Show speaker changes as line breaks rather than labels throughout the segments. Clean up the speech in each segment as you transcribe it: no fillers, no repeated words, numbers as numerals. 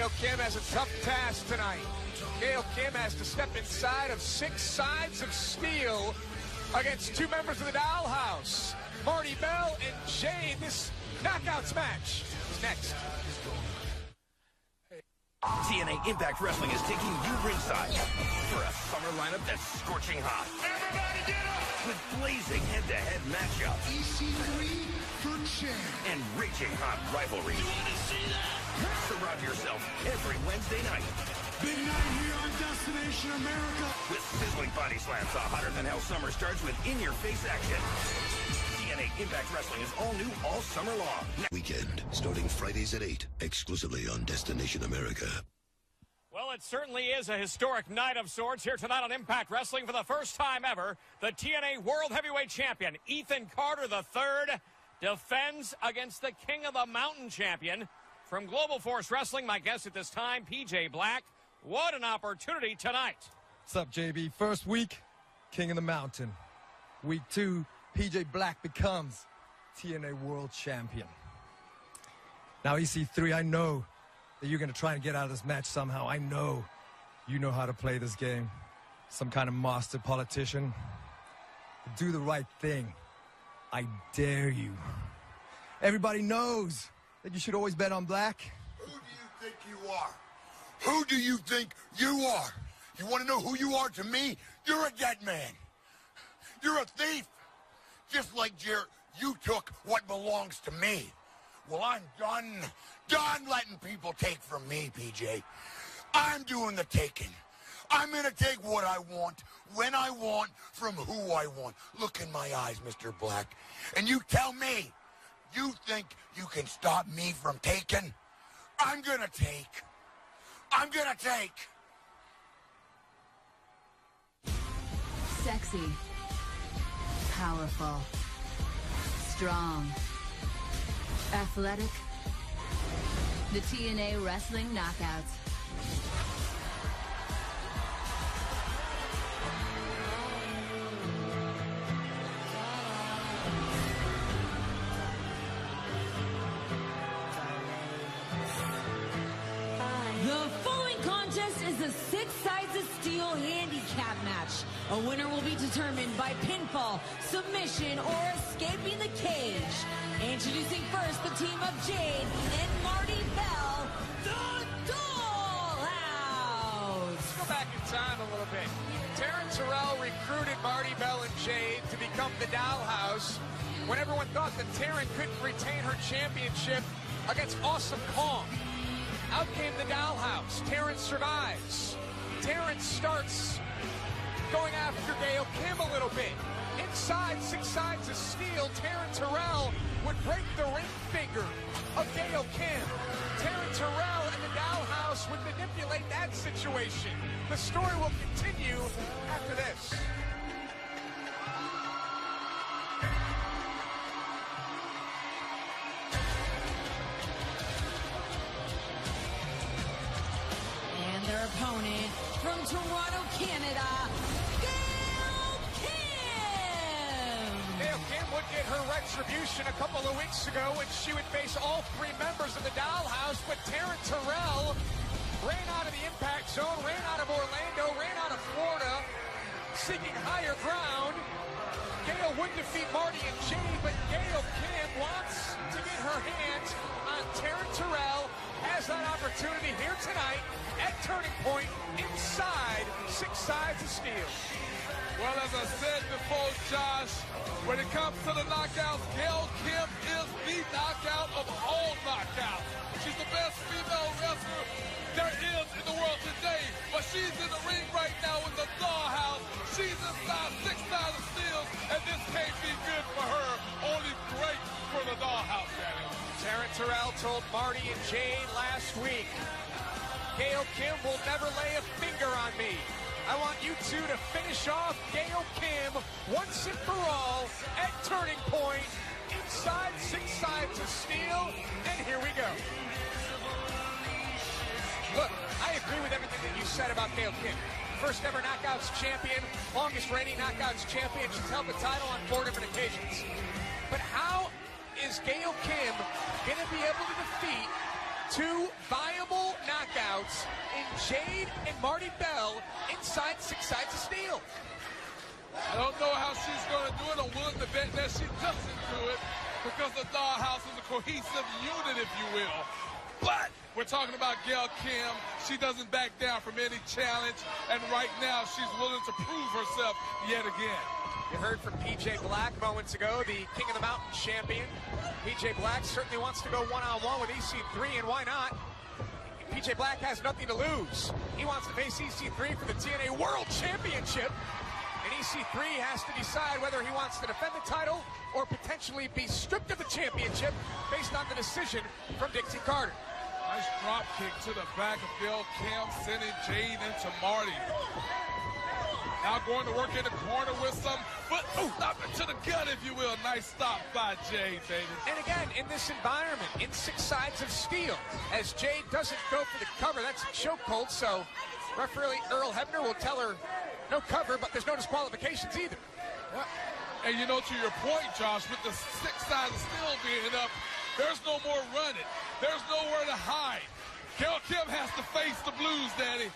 Gail Kim has a tough task tonight. Gail Kim has to step inside of 6 sides of steel against 2 members of the Dollhouse, Marty Bell and Jade. This knockouts match is next.
TNA Impact Wrestling is taking you ringside for a summer lineup that's scorching hot.
Everybody get up!
With blazing head-to-head matchups.
EC3 for champ.
And raging hot rivalry.
You want to see that?
Surround yourself every Wednesday night.
Big night here on Destination America.
With sizzling body slams, a hotter-than-hell summer starts with in-your-face action. TNA Impact Wrestling is all new all summer long.
Weekend, starting Fridays at 8, exclusively on Destination America.
Well, it certainly is a historic night of sorts here tonight on Impact Wrestling. For the first time ever, the TNA World Heavyweight Champion, Ethan Carter III, defends against the King of the Mountain champion. From Global Force Wrestling, my guest at this time, PJ Black. What an opportunity tonight.
What's up, JB? First week, King of the Mountain. Week 2, PJ Black becomes TNA World Champion. Now, EC3, I know that you're going to try and get out of this match somehow. I know you know how to play this game. Some kind of master politician. Do the right thing. I dare you. Everybody knows that you should always bet on black.
Who do you think you are? Who do you think you are? You want to know who you are to me? You're a dead man. You're a thief. Just like Jarrett, you took what belongs to me. Well, I'm done letting people take from me, PJ. I'm doing the taking. I'm going to take what I want, when I want, from who I want. Look in my eyes, Mr. Black, and you tell me, you think you can stop me from taking? I'm going to take. I'm going to take.
Sexy. Powerful. Strong. Athletic. The TNA Wrestling Knockouts.
The following contest is a 6 sides of steel handicap match. A winner will be determined by pinfall, submission, or escaping the cage. Introducing first the team of Jade and Marty Bell, the Dollhouse.
Let's go back in time a little bit. Taryn Terrell recruited Marty Bell and Jade to become the Dollhouse when everyone thought that Taryn couldn't retain her championship against Awesome Kong. Out came the Dollhouse. Taryn survives. Taryn starts going after Gail Kim a little bit. Inside 6 sides of steel, Taryn Terrell would break the ring finger of Gail Kim. Taryn Terrell and the Dollhouse would manipulate that situation. The story will continue after this.
And their opponent from Toronto, Canada, Gail Kim.
Gail Kim would get her retribution a couple of weeks ago when she would face all 3 members of the Dollhouse, but Taryn Terrell ran out of the impact zone, ran out of Orlando, ran out of Florida, seeking higher ground. Gail would defeat Marty and Jade, but Gail Kim wants to get her hands on Taryn Terrell, has that opportunity here tonight at Turning Point inside 6 sides of steel.
Well, as I said before, Josh, when it comes to the knockouts, Gail Kim is the knockout of all knockouts. She's the best female wrestler there is in the world today, but she's in the ring right now in the Dollhouse. She's inside 6 sides of steel, and this can't be good for her. Only great for the Dollhouse, Daniel.
Taryn Terrell told Marty and Jade last week, Gail Kim will never lay a finger on me. I want you two to finish off Gail Kim once and for all at Turning Point inside 6 sides of steel. And here we go. Look, I agree with everything that you said about Gail Kim. First ever Knockouts champion, longest reigning Knockouts champion. She's held the title on 4 different occasions. But how is Gail Kim going to be able to defeat 2 viable knockouts difference in Jade and Marty Bell inside 6 Sides of Steel.
I don't know how she's going to do it. I'm willing to bet that she doesn't do it because the Dollhouse is a cohesive unit, if you will. But we're talking about Gail Kim. She doesn't back down from any challenge, and right now she's willing to prove herself yet again.
You heard from PJ Black moments ago, the King of the Mountain champion. PJ Black certainly wants to go one-on-one with EC3, and why not? PJ Black has nothing to lose. He wants to face EC3 for the TNA World Championship. And EC3 has to decide whether he wants to defend the title or potentially be stripped of the championship based on the decision from Dixie Carter.
Nice drop kick to the back of Gail Kim, sending Jade into Marty. Now going to work in the corner with some foot stopping to the gut, if you will. Nice stop by Jade, baby.
And again, in this environment, in 6 Sides of Steel, as Jade doesn't go for the cover, that's a chokehold, so referee Earl Hebner will tell her no cover, but there's no disqualifications either.
Yeah. And you know, to your point, Josh, with the 6 Sides of Steel being up, there's no more running. There's nowhere to hide. Gail Kim has to face the Blues, Daddy.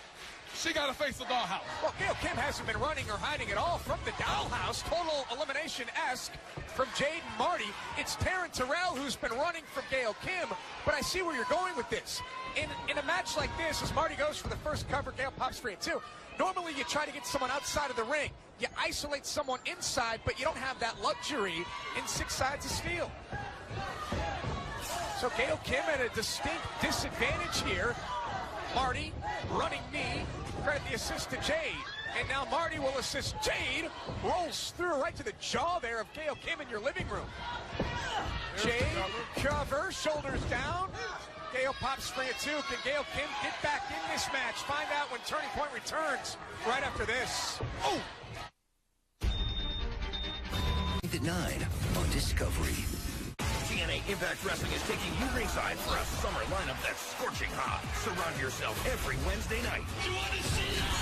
She got to face the Dollhouse.
Well, Gail Kim hasn't been running or hiding at all from the Dollhouse. Total elimination-esque from Jade and Marty. It's Taryn Terrell who's been running from Gail Kim, but I see where you're going with this. In a match like this, as Marty goes for the first cover, Gail pops for it too. Normally, you try to get someone outside of the ring. You isolate someone inside, but you don't have that luxury in 6 Sides of Steel. So Gail Kim at a distinct disadvantage here. Marty, running knee, credit the assist to Jade. And now Marty will assist Jade. Rolls through right to the jaw there of Gail Kim in your living room. Jade, cover, shoulders down. Gail pops for it too. Can Gail Kim get back in this match? Find out when Turning Point returns right after this. Oh!
At 9 on Discovery.
TNA Impact Wrestling is taking you ringside for a summer lineup that's scorching hot. Surround yourself every Wednesday night.
You want to see that?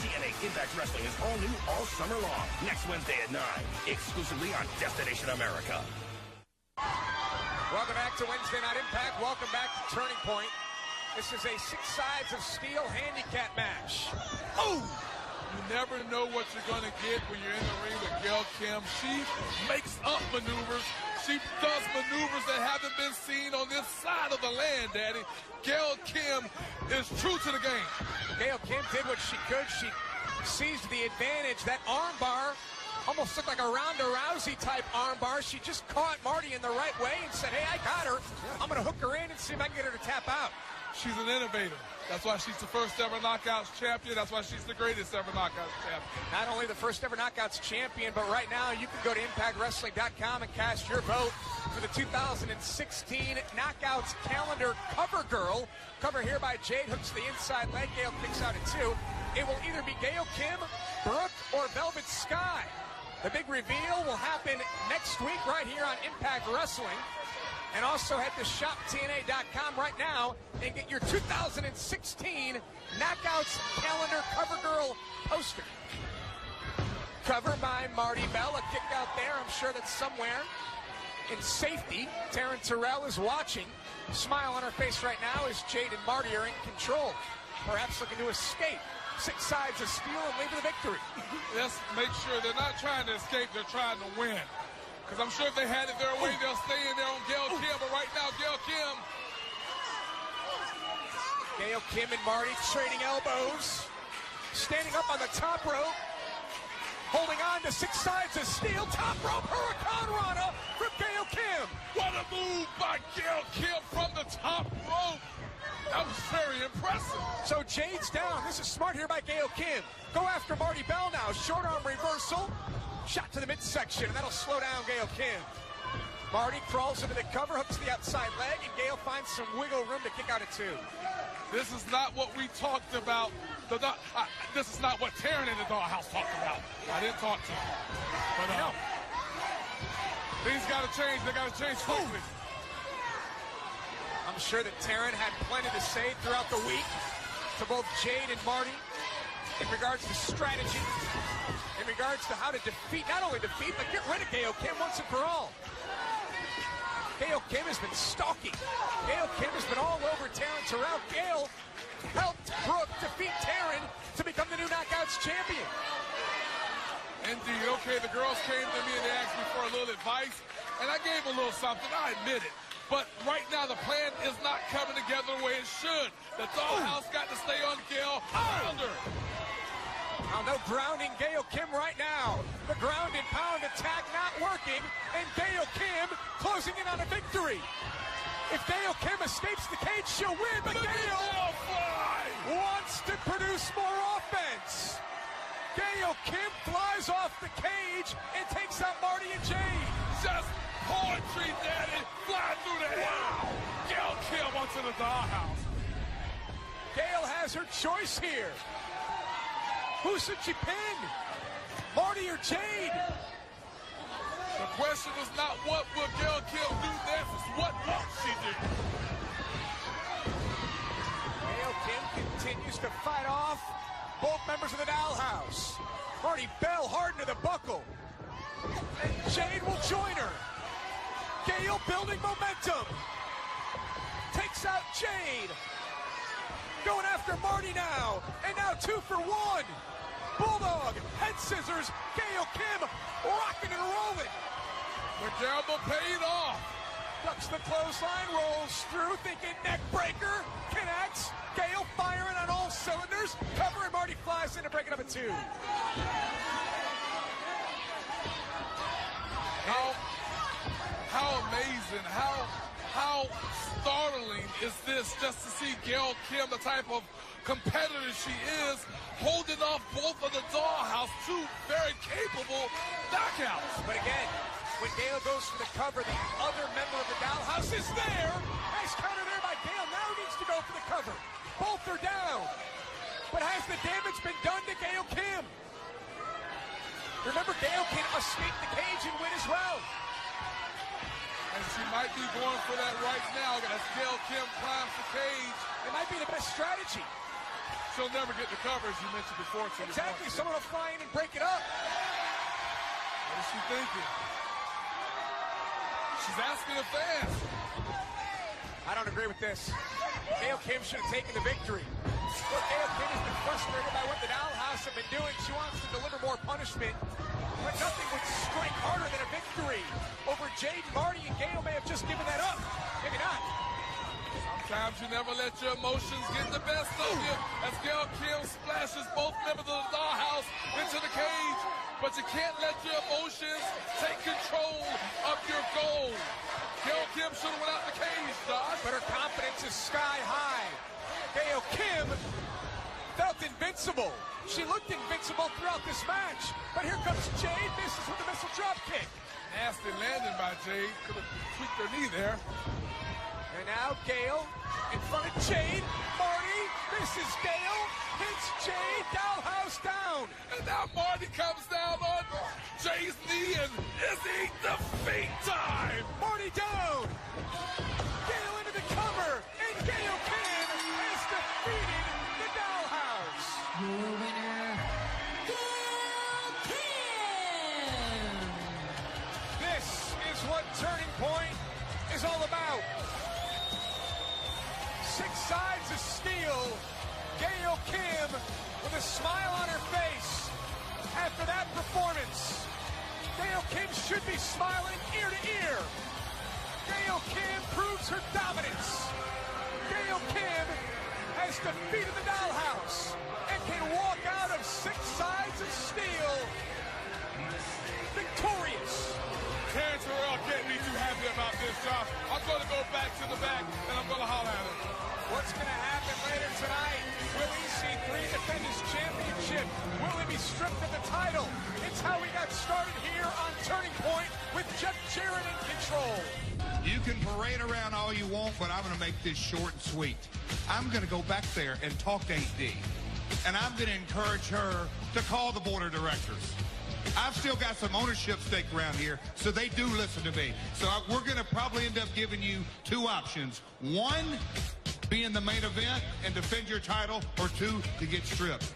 TNA Impact Wrestling is all new all summer long. Next Wednesday at 9, exclusively on Destination America.
Welcome back to Wednesday Night Impact. Welcome back to Turning Point. This is a 6 Sides of Steel handicap match.
Oh! You never know what you're going to get when you're in the ring with Gail Kim. She makes up maneuvers. She does maneuvers that haven't been seen on this side of the land, Daddy. Gail Kim is true to the game.
Gail Kim did what she could. She seized the advantage. That armbar almost looked like a Ronda Rousey type armbar. She just caught Marty in the right way and said, hey, I got her. I'm going to hook her in and see if I can get her to tap out.
She's an innovator. That's why she's the first ever Knockouts champion. That's why she's the greatest ever Knockouts champion.
Not only the first ever Knockouts champion, but right now you can go to ImpactWrestling.com and cast your vote for the 2016 Knockouts calendar cover girl. Cover here by Jade, hooks the inside leg. Gail kicks out at 2. It will either be Gail Kim, Brooke, or Velvet Sky. The big reveal will happen next week right here on Impact Wrestling. And also head to shoptna.com right now and get your 2016 Knockouts calendar cover girl poster. Cover by Marty Bell, a kick out there. I'm sure that somewhere in safety, Taryn Terrell is watching. Smile on her face right now as Jade and Marty are in control. Perhaps looking to escape 6 Sides of Steel and leave the victory.
Let's make sure they're not trying to escape, they're trying to win. Because I'm sure if they had it their way, they'll stay in there on Gail Kim. But right now, Gail
Kim and Marty trading elbows. Standing up on the top rope. Holding on to 6 Sides of Steel. Top rope Hurricane Rana from Gail Kim.
What a move by Gail Kim from the top rope. That was very impressive.
So Jade's down. This is smart here by Gail Kim. Go after Marty Bell now. Short arm reversal. Shot to the midsection, and that'll slow down Gail Kim. Marty crawls into the cover, hooks the outside leg, and Gail finds some wiggle room to kick out at 2.
This is not what we talked about. This is not what Taryn and the Dollhouse talked about. I didn't talk to him. But things got to change. They got to change quickly.
I'm sure that Taryn had plenty to say throughout the week to both Jade and Marty in regards to strategy, in regards to how to defeat, not only defeat, but get rid of Gail Kim once and for all. Gail Kim has been stalking. Gail Kim has been all over Taryn Terrell. Gail helped Brooke defeat Taryn to become the new Knockouts champion.
Indeed. Okay, the girls came to me and they asked me for a little advice, and I gave a little something, I admit it. But right now, the plan is not coming together the way it should. The Dollhouse got to stay on Gail. Found her.
Now, no grounding Gail Kim right now. The ground and pound attack not working, and Gail Kim closing in on a victory. If Gail Kim escapes the cage, she'll win, but Gail wants to produce more offense. Gail Kim flies off the cage and takes out Marty and Jade.
Just poetry, daddy. Fly through the air. Wow. Gail Kim onto the Dollhouse.
Gail has her choice here. Who should she pin? Marty or Jade?
The question is not what will Gail Kim do next, it's what won't she do.
Gail Kim continues to fight off both members of the Dollhouse. Marty Bell hard into the buckle. And Jade will join her. Gail building momentum. Takes out Jade. Going after Marty now. And now 2 for 1. Bulldog, head scissors. Gail Kim rocking and rolling.
The gamble paid off.
Ducks the clothesline, rolls through, thinking neck breaker. Connects. Gail firing on all cylinders. Cover, and Marty flies in to break it up at 2.
How amazing, how startling is this just to see Gail Kim, the type of competitor she is, holding off both of the Dollhouse, 2 very capable knockouts.
But again, when Gail goes for the cover, the other member of the Dollhouse is there. Nice counter there by Gail. Now needs to go for the cover. Both are down. But has the damage been done to Gail Kim? Remember, Gail can escape the cage and win as well.
And she might be going for that right now as Gail Kim climbs the cage.
It might be the best strategy.
She'll never get the cover, as you mentioned before.
Exactly. Someone will fly in and break it up.
What is she thinking? She's asking the fans.
I don't agree with this. Gail Kim should have taken the victory. Gail Kim has been frustrated by what the Dollhouse have been doing. She wants to deliver more punishment. But nothing would strike harder than a victory over Jade, Marty, and Gail may have just given that up. Maybe not.
Sometimes you never let your emotions get the best of you as Gail Kim splashes both members of the Dollhouse into the cage. But you can't let your emotions take control of your goal. Gail Kim should have went out the cage, Josh.
But her confidence is sky high. Gail Kim felt invincible. She looked invincible throughout this match. But here comes Jade, misses with the missile drop kick.
Nasty landing by Jade. Could have tweaked her knee there.
And now Gail in front of Jade. Marty, this is Gail. Hits Jade, Dollhouse down.
And now Marty comes down on Jade's knee, and is he defeat time?
Marty down. Gail into the cover, and Gail Kim has defeated the Dollhouse.
Your winner, Gail Kim.
This is what Turning Point is all about. 6 sides of steel. Gail Kim with a smile on her face after that performance. Gail Kim should be smiling ear to ear. Gail Kim proves her dominance. Gail Kim has defeated the Dollhouse and can walk out of 6 sides of steel victorious.
Terrence Terrell can't be too happy about this, Josh. I'm going to go back to the back, and I'm going to holler at him.
What's going to happen later tonight? Will EC3 defend his championship? Will he be stripped of the title? It's how we got started here on Turning Point with Jeff Jarrett in control.
You can parade around all you want, but I'm going to make this short and sweet. I'm going to go back there and talk to 8D. And I'm going to encourage her to call the board of directors. I've still got some ownership stake around here, so they do listen to me. So we're going to probably end up giving you 2 options. 1, be in the main event and defend your title, or 2, to get stripped.